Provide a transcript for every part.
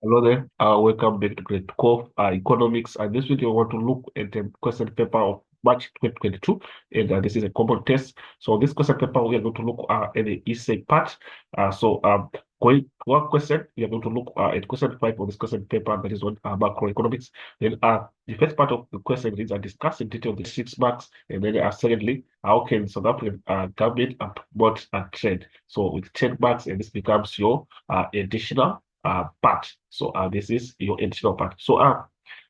Hello there. Welcome back to Grade 12 Economics. And this video, I want to look at the question paper of March 2022. And this is a common test. So this question paper, we are going to look at the essay part. Going to our question, we are going to look at question 5 of this question paper that is on macroeconomics. Then the first part of the question is discuss in detail the 6 marks. And then secondly, how can South African government promote trade? So with 10 marks, and this becomes your additional part. So this is your additional part. So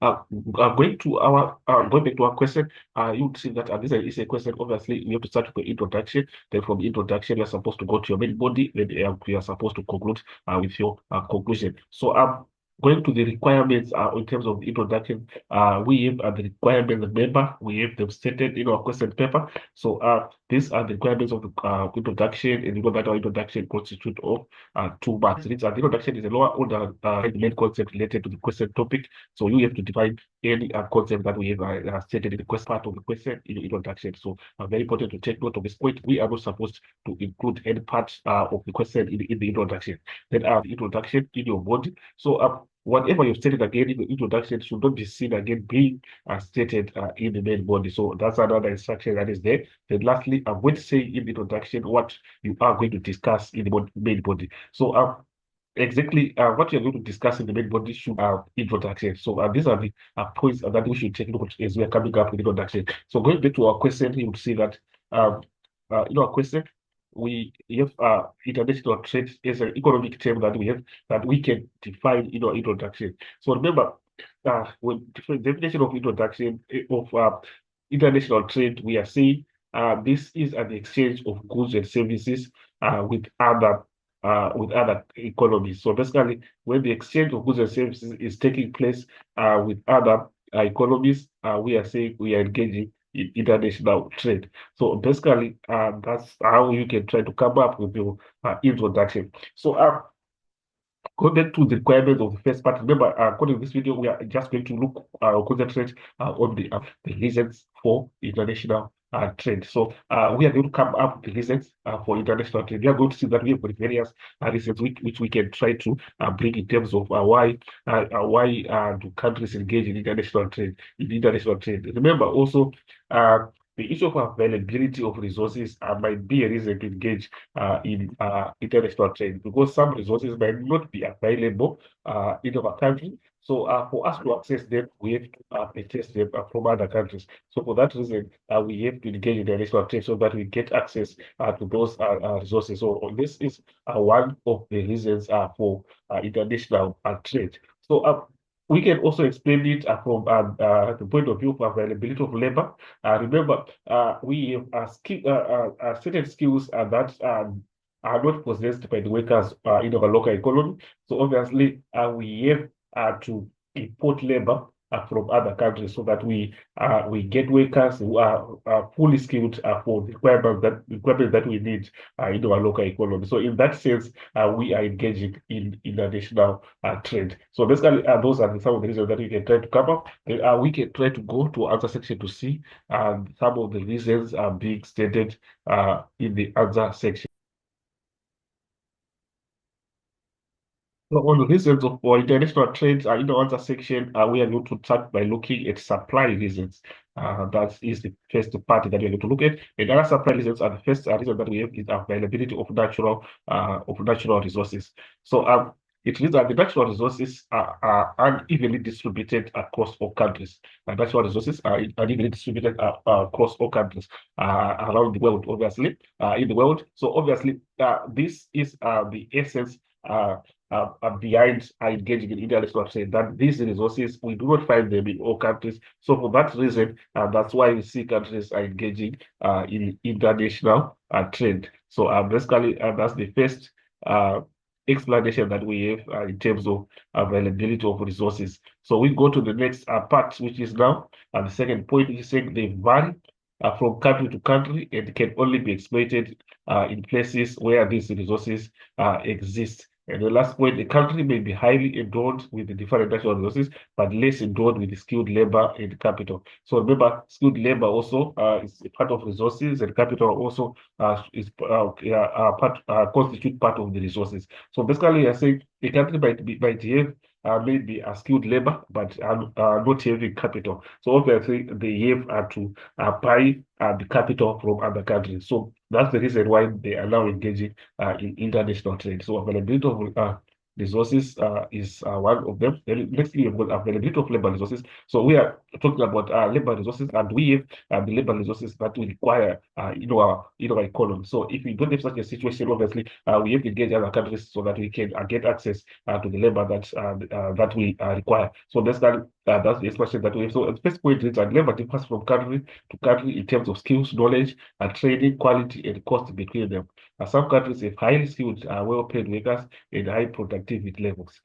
going back to our question, you would see that this is a question. Obviously, we have to start with the introduction. Then from the introduction, you're supposed to go to your main body. Then you are supposed to conclude with your conclusion. So going to the requirements in terms of the introduction, we have the requirements. Remember, we have them stated in our question paper. So these are the requirements of the introduction, and you know that our introduction constitutes of 2 marks. The introduction is a lower order main concept related to the question topic. So you have to define any concept that we have stated in the question part of the question in the introduction. So very important to take note of this point. We are not supposed to include any part of the question in the introduction. Then the introduction in your body. So whatever you've stated again in the introduction should not be seen again being stated in the main body. So that's another instruction that is there. Then lastly, I'm going to say in the introduction what you are going to discuss in the main body. So exactly what you're going to discuss in the main body should introduction. So these are the points that we should take note as we are coming up with the introduction. So going back to our question, you would see that um, in our question, we have international trade as an economic term that we have that we can define in our introduction. So remember, when different definition of introduction of international trade, we are saying this is an exchange of goods and services with other economies. So basically, when the exchange of goods and services is taking place with other economies, we are saying we are engaging in international trade. So basically, that's how you can try to come up with your introduction. So go back to the requirements of the first part. Remember, according to this video, we are just going to look concentrate on the reasons for international trade. So we are going to come up with the reasons for international trade. We are going to see that we have got various reasons which we can try to bring in terms of why do countries engage in international trade. Remember also. The issue of availability of resources might be a reason to engage in international trade because some resources might not be available in our country. So for us to access them, we have to purchase them from other countries. So for that reason, we have to engage in international trade so that we get access to those resources. So this is one of the reasons for international trade. So we can also explain it from the point of view of availability of labor. Remember, we have certain skills that are not possessed by the workers in our local economy. So obviously, we have to import labor from other countries so that we get workers who are fully skilled for the requirements that we need in our local economy. So in that sense, we are engaging in international trade. So basically, those are some of the reasons that we can try to cover. We can try to go to other section to see some of the reasons are being stated in the answer section. So on the reasons of for international trade, in the answer section, we are going to start by looking at supply reasons. That is the first part that we are going to look at. And other supply reasons are the first reason that we have is availability of natural resources. So it means that the natural resources are unevenly distributed across all countries. Natural resources are unevenly distributed across all countries around the world, obviously, in the world. So obviously, this is the essence behind engaging in international trade, that these resources, we do not find them in all countries. So for that reason, that's why we see countries are engaging in international trade. So basically, that's the first explanation that we have in terms of availability of resources. So we go to the next part, which is now the second point, which is saying they vary from country to country and can only be exploited in places where these resources exist. And the last point, a country may be highly endowed with the different natural resources, but less endowed with the skilled labor and capital. So remember, skilled labor also is a part of resources, and capital also constitute part of the resources. So basically, I say a country might have maybe a skilled labor, but not having capital. So obviously, they have to buy the capital from other countries. So that's the reason why they are now engaging in international trade. So availability of resources is one of them. Then next thing, you've got availability of labor resources. So we are talking about labor resources, and we have the labor resources that we require our economy. So if we don't have such a situation, obviously we have to engage other countries so that we can get access to the labor that we require. So that's the expression that we have. So the first point is that labor differs from country to country in terms of skills, knowledge, and training, quality, and cost between them. Some countries have highly skilled, well-paid workers and high productivity levels.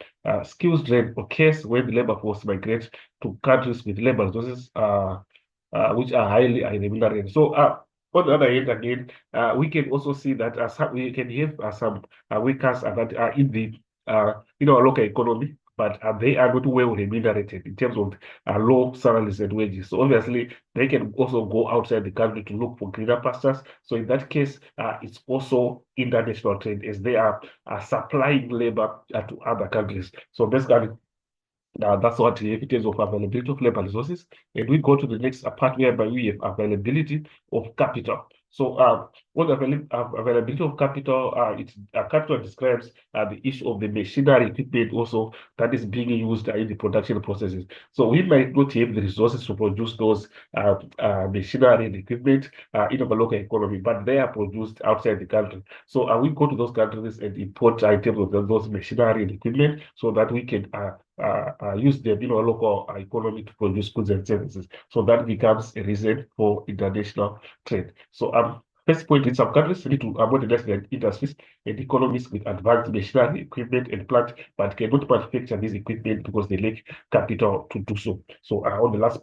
Skills drain occurs when the labor force migrates to countries with labor resources which are highly remunerated. So, on the other hand, again, we can also see that we can have some workers that are in the our local economy, but they are not well remunerated in terms of low salaries and wages. So obviously, they can also go outside the country to look for greener pastures. So in that case, it's also international trade as they are supplying labor to other countries. So basically, that's what we have in terms of availability of labor resources. And we go to the next part whereby we have availability of capital. So, what availability of capital, capital describes the issue of the machinery equipment also that is being used in the production processes. So, we might not have the resources to produce those machinery and equipment in our local economy, but they are produced outside the country. So, we go to those countries and import items of those machinery and equipment so that we can use them in our local economy to produce goods and services. So that becomes a reason for international trade. So first point is some countries need to modernize their industries and economies with advanced machinery, equipment, and plant, but cannot manufacture this equipment because they lack capital to do so. So on the last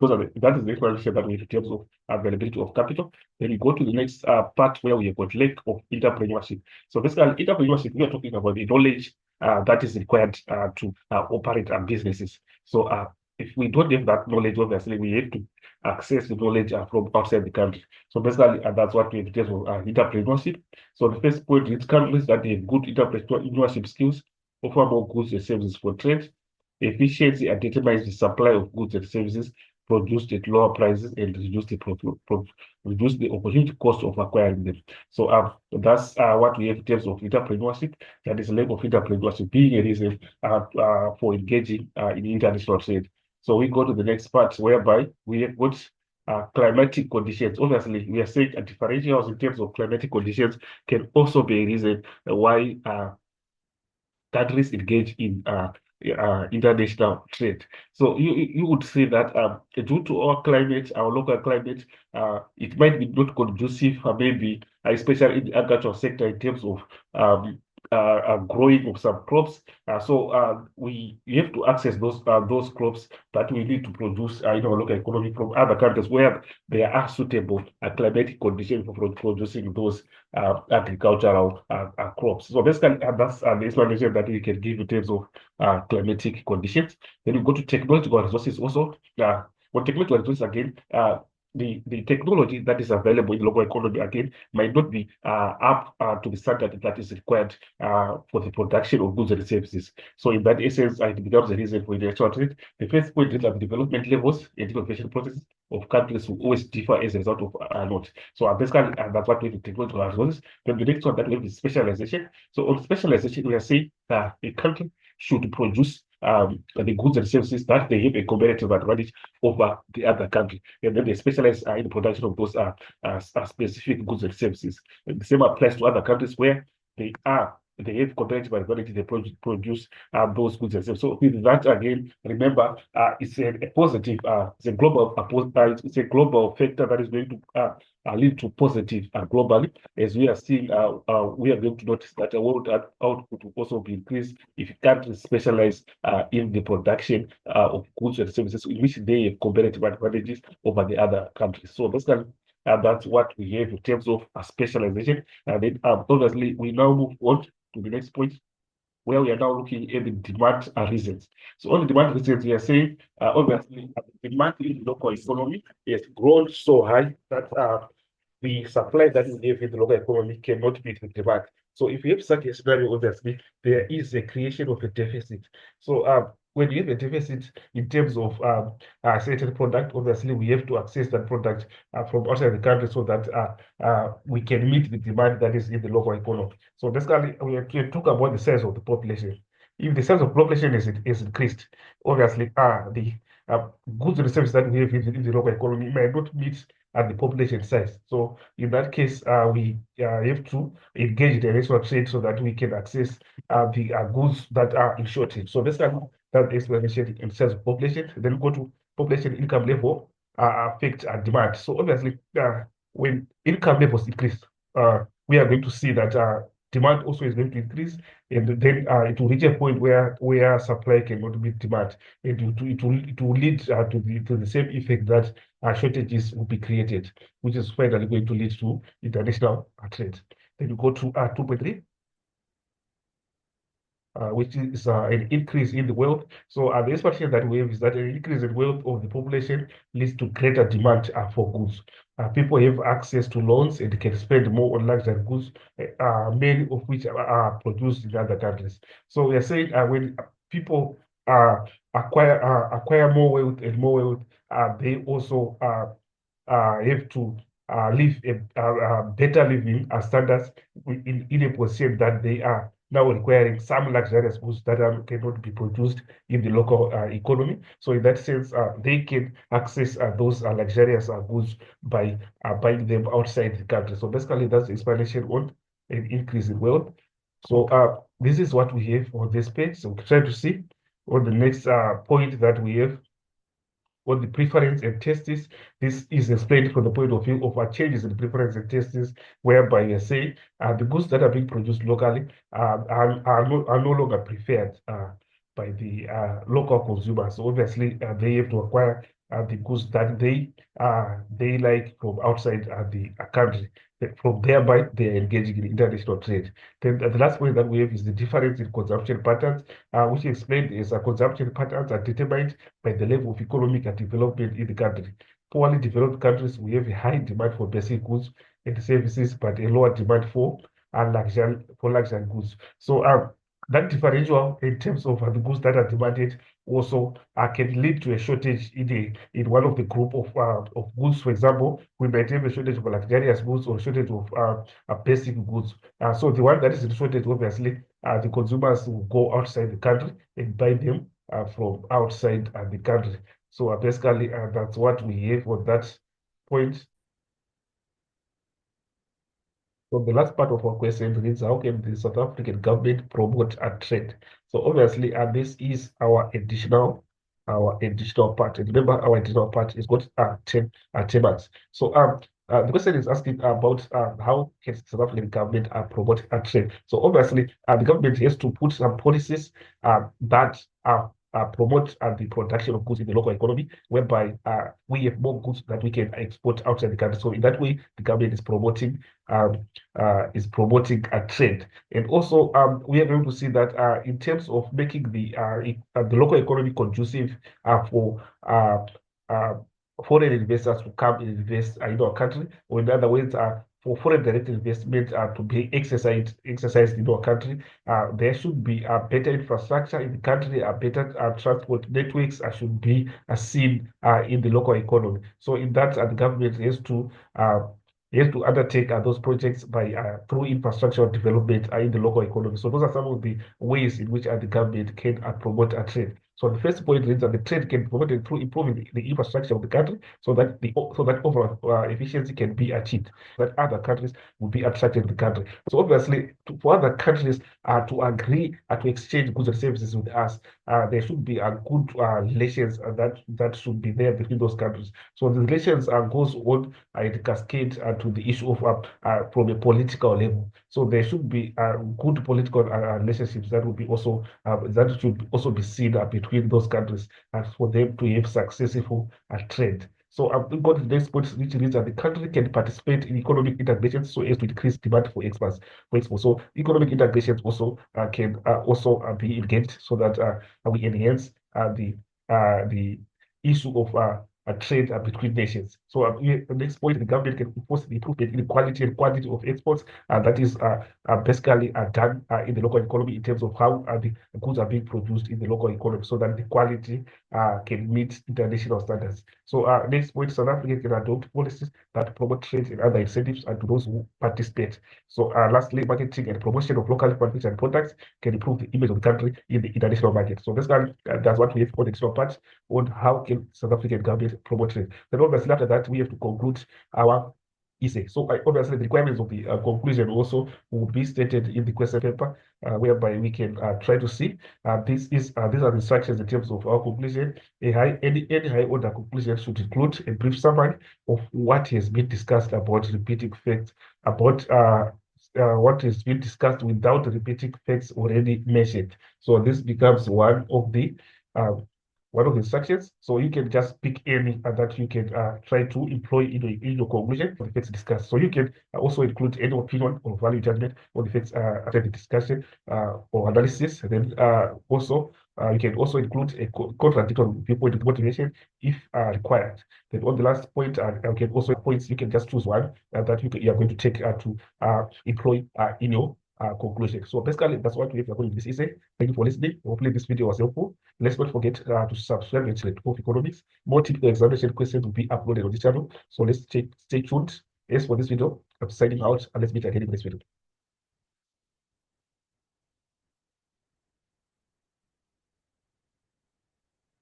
that is the explanation that we have in terms of availability of capital. Then we go to the next part where we have got lack of entrepreneurship. So basically, entrepreneurship, we are talking about the knowledge that is required to operate our businesses. So if we don't have that knowledge, obviously we have to access the knowledge from outside the country. So basically, that's what we have in terms of entrepreneurship. So the first point is countries that have good entrepreneurship skills offer more goods and services for trade. Efficiency determines the supply of goods and services produced at lower prices and reduce the opportunity cost of acquiring them. So that's what we have in terms of entrepreneurship. That is lack of entrepreneurship being a reason for engaging in international trade. So we go to the next part whereby we have got climatic conditions. Obviously, we are saying differentials in terms of climatic conditions can also be a reason why countries engage in international trade. So you would say that due to our climate, our local climate, it might be not conducive, maybe especially in the agricultural sector in terms of growing of some crops. So we have to access those crops that we need to produce in our local economy from other countries where there are suitable climatic conditions for producing those agricultural crops. So basically, that's the explanation that we can give in terms of climatic conditions. Then we go to technological resources also. For technological resources again, the technology that is available in the local economy again might not be up to the standard that is required for the production of goods and services. So in that essence, it becomes a reason for international trade. The first point is that the development levels and innovation processes of countries will always differ as a result of not. So basically, that's what we have technological resources. Then the next one that we have is specialization. So on specialization, we are saying that a country should produce the goods and services that they have a competitive advantage over the other country. And then they specialize in the production of those specific goods and services. And the same applies to other countries where they have competitive advantage, they produce those goods and services. So with that again, remember, it's a positive, it's a global factor that is going to lead to positive globally, as we are seeing, we are going to notice that the world output will also be increased if countries specialize in the production of goods and services in which they have competitive advantages over the other countries. So basically, that's what we have in terms of specialization. And then obviously, we now move on to the next point. where we are now looking at the demand reasons. So on the demand reasons, we are saying obviously the demand in the local economy has grown so high that the supply that we have in the local economy cannot meet the demand. So if you have such a scenario, obviously there is a creation of a deficit. So when you have a deficit in terms of a certain product, obviously we have to access that product from outside the country so that we can meet the demand that is in the local economy. So basically, we can talk about the size of the population. If the size of population is increased, obviously the goods and services that we have in the local economy might not meet at the population size. So in that case, we have to engage the international trade so that we can access the goods that are in shortage. So basically, that explanation in terms of population. Then go to population income level affect demand. So obviously, when income levels increase, we are going to see that demand also is going to increase, and then it will reach a point where supply cannot meet demand, and it will lead to the same effect that shortages will be created, which is finally going to lead to international trade. Then you go to 2.3. Which is an increase in the wealth. So the expectation that we have is that an increase in wealth of the population leads to greater demand for goods. People have access to loans and can spend more on luxury goods, many of which are produced in other countries. So we are saying when people acquire more wealth and more wealth, they also have to live a better living standards in a position that they are now requiring some luxurious goods that cannot be produced in the local economy. So in that sense, they can access those luxurious goods by buying them outside the country. So basically, that's the explanation on an increase in wealth. So this is what we have on this page. So we try to see on the next point that we have on the preference and tastes. This is explained from the point of view of changes in preference and tastes, whereby we say the goods that are being produced locally are no longer preferred by the local consumers. So obviously, they have to acquire the goods that they like from outside the country. From thereby, they are engaging in international trade. Then the last point that we have is the difference in consumption patterns, which explained is consumption patterns are determined by the level of economic development in the country. Poorly developed countries, we have a high demand for basic goods and services, but a lower demand for luxury goods. So that differential in terms of the goods that are demanded also can lead to a shortage in one of the group of goods. For example, we might have a shortage of luxurious goods or shortage of basic goods. So the one that is in shortage, obviously, the consumers will go outside the country and buy them from outside the country. So basically, that's what we have on that point. So the last part of our question reads, how can the South African government promote a trade? So obviously, this is our additional part. And remember, our additional part is got 10 marks. So the question is asking about how can South African government promote a trade. So obviously, the government has to put some policies that promote the production of goods in the local economy, whereby we have more goods that we can export outside the country. So in that way, the government um, is promoting a trade. And also, we are going to see that in terms of making the local economy conducive for foreign investors to come and invest in our country, or in other words, for foreign direct investment to be exercised in our country, there should be a better infrastructure in the country, a better transport networks should be seen in the local economy. So in that, the government has to undertake those projects by through infrastructure development in the local economy. So those are some of the ways in which the government can promote a trade. So the first point is that the trade can be promoted through improving the infrastructure of the country, so that overall efficiency can be achieved, that other countries will be attracted to the country. So obviously, for other countries to agree to exchange goods and services with us, there should be a good relations that should be there between those countries. So the relations goes on it cascades to the issue of from a political level. So there should be good political relationships that will be also that should also be seen between those countries for them to have successful trade. So we got the next point, which means that the country can participate in economic integration so as to increase demand for exports. So economic integration also can also be engaged so that we enhance the issue of trade between nations. So the next point, the government can enforce the improvement in the quality and quantity of exports, and that is basically done in the local economy in terms of how the goods are being produced in the local economy, so that the quality can meet international standards. So next point, South Africa can adopt policies that promote trade and other incentives to those who participate. So lastly, marketing and promotion of local manufactured and products can improve the image of the country in the international market. So basically, that's what we have for the extra part on how can South African government promote trade. Then obviously after that, we have to conclude our essay. So obviously the requirements of the conclusion also will be stated in the question paper, whereby we can try to see these are the instructions in terms of our conclusion. Any high order conclusion should include a brief summary of what has been discussed about repeating facts, about what has been discussed without repeating facts already mentioned. So this becomes uh, one of the instructions. So you can just pick any that you can try to employ in your conclusion for the facts discussed. So you can also include any opinion or value judgment on the facts after the discussion or analysis. And then also you can also include a contradictory viewpoint with motivation if required. Then on the last point, you can also points, you can just choose one that you are going to take to employ in your conclusion. So basically, that's what we have for this essay. Thank you for listening. Hopefully, this video was helpful. Let's not forget to subscribe to the of Economics. More typical examination questions will be uploaded on this channel. So let's stay tuned. As for this video, I'm signing out, and let's meet again in the next video.